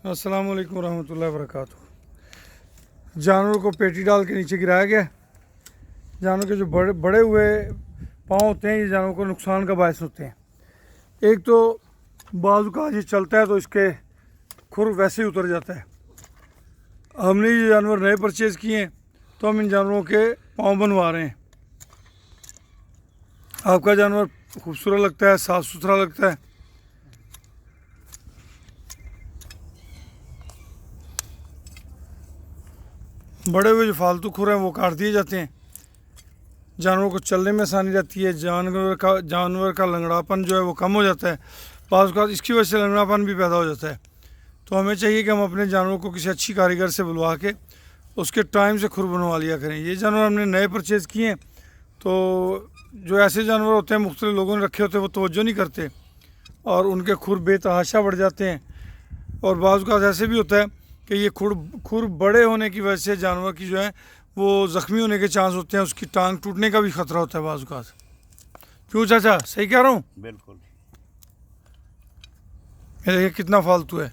अस्सलाम वालेकुम रहमतुल्लाहि व बरकातुहू। जानवरों को पेटी डाल के नीचे गिराया गया। जानवर के जो बड़े बड़े हुए पाँव होते हैं, ये जानवरों को नुकसान का बायस होते हैं। एक तो बाजू का ये चलता है तो इसके खुर वैसे ही उतर जाता है। हमने ये जानवर नए परचेज़ किए हैं तो हम इन जानवरों के पाँव बनवा रहे हैं। आपका जानवर खूबसूरत लगता है, साफ़ सुथरा लगता है। बड़े हुए जो फालतू खुर हैं वो काट दिए जाते हैं। जानवरों को चलने में आसानी रहती है। जानवर का लंगड़ापन जो है वो कम हो जाता है। बाज़ औक़ात इसकी वजह से लंगड़ापन भी पैदा हो जाता है। तो हमें चाहिए कि हम अपने जानवरों को किसी अच्छी कारीगर से बुलवा के उसके टाइम से खुर बनवा लिया करें। ये जानवर हमने नए परचेज़ किए हैं तो जो ऐसे जानवर होते हैं मुख्तलिफ लोगों ने रखे होते हैं वो तवज्जो नहीं करते और उनके खुर बेतहाशा बढ़ जाते हैं। और बाज़ औक़ात ऐसे भी होता है कि ये खुर बड़े होने की वजह से जानवर की जो है वो ज़ख्मी होने के चांस होते हैं, उसकी टांग टूटने का भी ख़तरा होता है बाज़ औक़ात। क्यों चाचा, सही कह रहा हूँ? बिल्कुल। ये देखिए कितना फालतू है।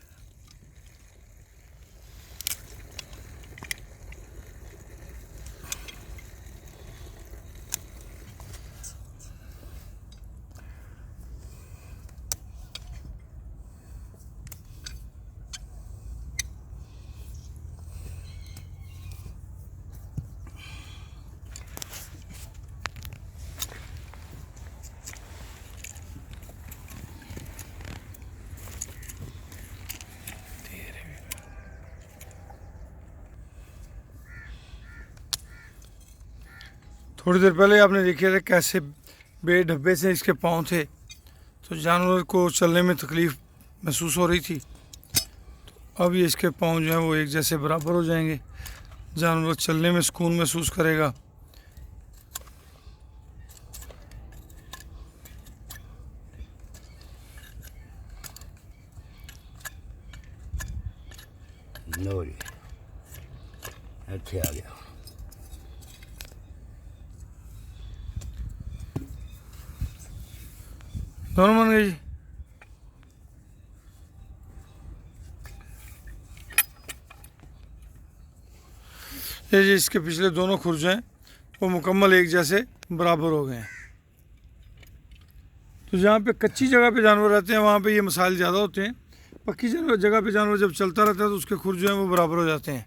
थोड़ी देर पहले आपने देखे थे कैसे बेढब्बे से इसके पाँव थे, तो जानवर को चलने में तकलीफ़ महसूस हो रही थी। तो अब ये इसके पाँव जो हैं वो एक जैसे बराबर हो जाएंगे, जानवर चलने में सुकून महसूस करेगा। लो जी, अच्छे आ गया। दोनों बन गए जी। ये जी इसके पिछले दोनों खुर जो हैं वो मुकम्मल एक जैसे बराबर हो गए हैं। तो जहाँ पे कच्ची जगह पे जानवर रहते हैं वहाँ पे ये मसाइल ज़्यादा होते हैं। पक्की जगह पे जानवर जब चलता रहता है तो उसके खुर जो हैं वो बराबर हो जाते हैं।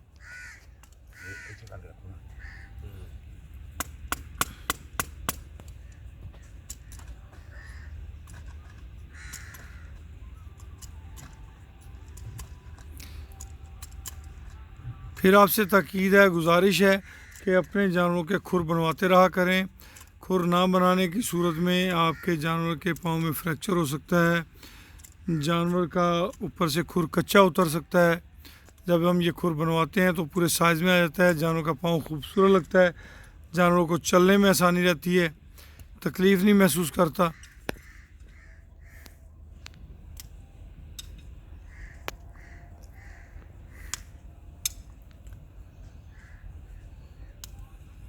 फिर आपसे ताकीद है, गुजारिश है कि अपने जानवरों के खुर बनवाते रहा करें। खुर ना बनाने की सूरत में आपके जानवर के पाँव में फ्रैक्चर हो सकता है, जानवर का ऊपर से खुर कच्चा उतर सकता है। जब हम ये खुर बनवाते हैं तो पूरे साइज़ में आ जाता है, जानवर का पाँव खूबसूरत लगता है, जानवरों को चलने में आसानी रहती है, तकलीफ़ नहीं महसूस करता।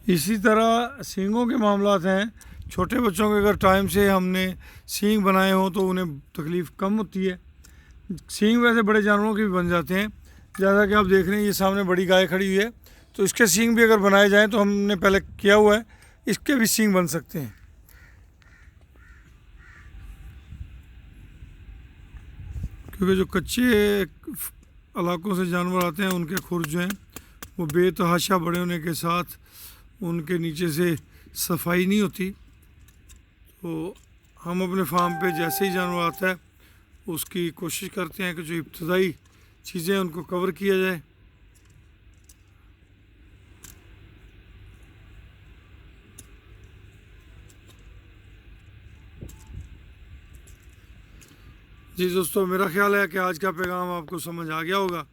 इसी तरह सींगों के मामलात हैं। छोटे बच्चों के अगर टाइम से हमने सींग बनाए हों तो उन्हें तकलीफ़ कम होती है। सींग वैसे बड़े जानवरों के भी बन जाते हैं, जैसा कि आप देख रहे हैं ये सामने बड़ी गाय खड़ी हुई है, तो इसके सींग भी अगर बनाए जाएं तो हमने पहले किया हुआ है, इसके भी सींग बन सकते हैं। क्योंकि जो कच्चे इलाकों से जानवर आते हैं उनके खुर जो हैं वो बेतहाशा बड़े होने के साथ उनके नीचे से सफाई नहीं होती। तो हम अपने फार्म पे जैसे ही जानवर आता है उसकी कोशिश करते हैं कि जो इब्तदाई चीज़ें उनको कवर किया जाए। जी दोस्तों, मेरा ख्याल है कि आज का पैगाम आपको समझ आ गया होगा।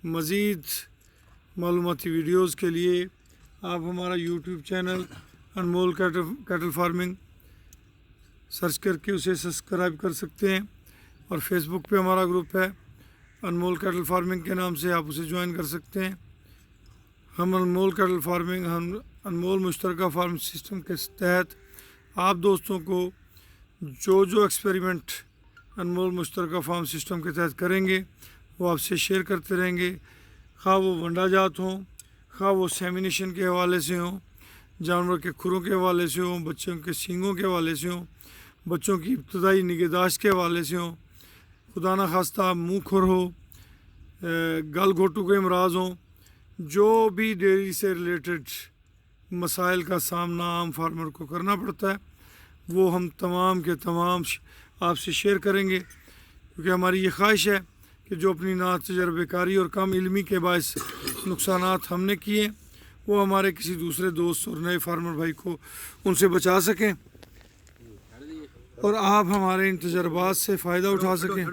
मज़ीद मालूमाती वीडियोस के लिए आप हमारा यूट्यूब चैनल अनमोल कैटल फार्मिंग सर्च करके उसे सब्सक्राइब कर सकते हैं और फेसबुक पे हमारा ग्रुप है अनमोल कैटल फार्मिंग के नाम से, आप उसे ज्वाइन कर सकते हैं। हम अनमोल कैटल फार्मिंग, हम अनमोल मुश्तरका फार्म सिस्टम के तहत आप दोस्तों को जो एक्सपेरिमेंट अनमोल मुश्तरका फार्म सिस्टम के तहत करेंगे वो आपसे शेयर करते रहेंगे, खा वो वंडा जात हों, खा वो सेमिनेशन के हवाले से हों, जानवर के खुरों के हवाले से हों, बच्चों के सींगों के हवाले से हों, बच्चों की इब्तदाई निगहदाश्त के हवाले से हों, खुदा न खास्ता मुँह खुर हो, गल घोटू के अमराज हों, जो भी डेयरी से रिलेटेड मसाइल का सामना आम फार्मर को करना पड़ता है, वो हम तमाम के तमाम आपसे शेयर करेंगे, क्योंकि हमारी ये ख्वाहिश है कि जो अपनी ना तजर्बेकारी और कम इल्मी के बायस नुकसानात हमने किए, वो हमारे किसी दूसरे दोस्त और नए फार्मर भाई को उनसे बचा सकें और आप हमारे इन तजर्बात से फ़ायदा उठा सकें।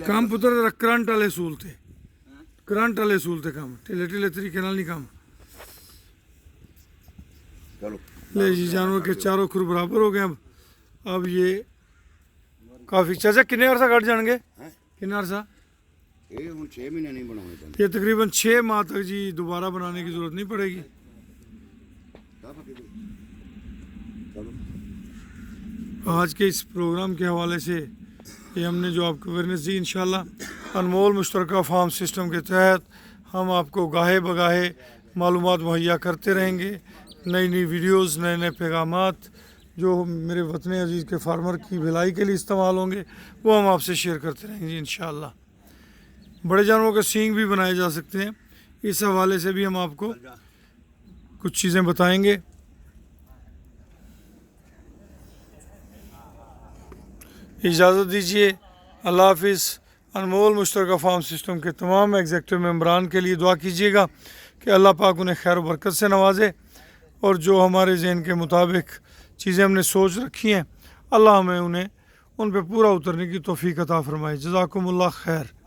काम पुत्र करंट वाले सूल थे, करंट वाले सूल थे काम, ढिले ढिले तरीके नाल नहीं काम। चलो ले जी जानवर के चारों खुर बराबर हो गए। अब ये काफ़ी चाचा किन्ने अरसा कट जाएंगे, किन्ना अरसा? ये हम 6 महीने नहीं बनाने पैंदे। ये तकरीबन 6 माह तक जी दोबारा बनाने की ज़रूरत नहीं पड़ेगी। चलो आज के इस प्रोग्राम के हवाले से ये हमने जो आपको अवेयरनेस दी, इंशाल्लाह अनमोल मुश्तरका फार्म सिस्टम के तहत हम आपको गाहे बगाहे मालूमात मुहैया करते रहेंगे। नई नई वीडियोस, नए नए पैगामात जो मेरे वतन अजीज़ के फार्मर की भलाई के लिए इस्तेमाल होंगे, वो हम आपसे शेयर करते रहेंगे इंशाल्लाह। बड़े जानवरों के सींग भी बनाए जा सकते हैं, इस हवाले से भी हम आपको कुछ चीज़ें बताएंगे। इजाज़त दीजिए, अल्लाह हाफिज़। अनमोल मुश्तरका फार्म सिस्टम के तमाम एग्जेक्टिव मेम्बरान के लिए दुआ कीजिएगा कि अल्लाह पाक उन्हें खैर बरकत से नवाजे और जो हमारे जहन के मुताबिक चीज़ें हमने सोच रखी हैं, अल्लाह हमें उन्हें उन पर पूरा उतरने की तौफीक अता फरमाए। जज़ाकुमुल्लाह खैर।